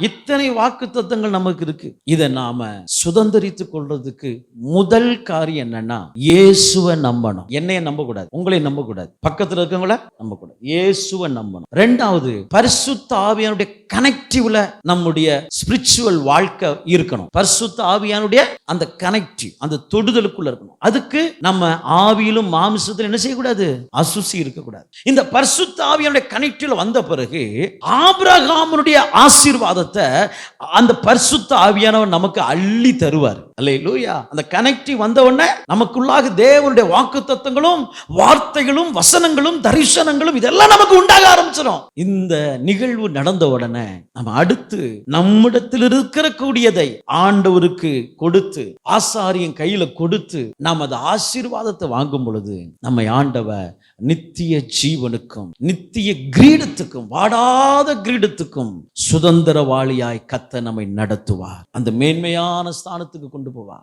இத்தனை வாக்குத்தத்தங்கள் நமக்கு இருக்கு. இதை நாம சுதந்திரித்துக் கொள்றதுக்கு முதல் காரியம் என்னன்னா, இயேசுவை நம்பணும். என்னைய நம்ப கூடாது, உங்களை நம்ப கூடாது, பக்கத்துல இருக்கவங்கள நம்ப கூடாது, இயேசுவை நம்பணும். ரெண்டாவது, பரிசுத்த ஆவியானுடைய கனெக்டிவ்ல நம்முடைய ஸ்பிரிச்சுவல் வாழ்க்கை இருக்கணும். பரிசுத்த ஆவியானுடைய அந்த கனெக்டிவ், அந்த தொடுதலுக்குள்ள இருக்கணும். அதுக்கு நம்ம ஆவியிலும் மாமிசத்தில் என்ன செய்யக்கூடாது, அசுசி இருக்கக்கூடாது. இந்த பரிசுத்த ஆவியானுடைய கனெக்டிவ்ல வந்த பிறகு ஆபிரகாமுடைய ஆசீர்வாதத்தை அந்த பரிசுத்த ஆவியானவர் நமக்கு அள்ளி தருவார். அல்லேலூயா. அந்த கனெக்டிவ் வந்த உடனே நமக்குள்ளாக தேவனுடைய வாக்குத்தத்தங்களும் வார்த்தைகளும் வசனங்களும் தரிசனங்களும் இதெல்லாம் நமக்கு உண்டாக ஆரம்பிச்சிடும். இந்த நிகழ்வு நடந்த உடனே நம்ம அடுத்து நம்மிடத்தில் இருக்கிற கூடியதை ஆண்டவருக்கு கொடுத்து, ஆசாரியன் கையில கொடுத்து நாம் அந்த ஆசீர்வாதத்தை வாங்கும் பொழுது நம்மை ஆண்டவர் நித்திய ஜீவனுக்கும் நித்திய கிரீடத்துக்கும் வாடாத கிரீடத்துக்கும் சுதந்திரவாளியாய் கத்த நம்மை நடத்துவார். அந்த மேன்மையான ஸ்தானத்துக்கு கொண்டு போவார்.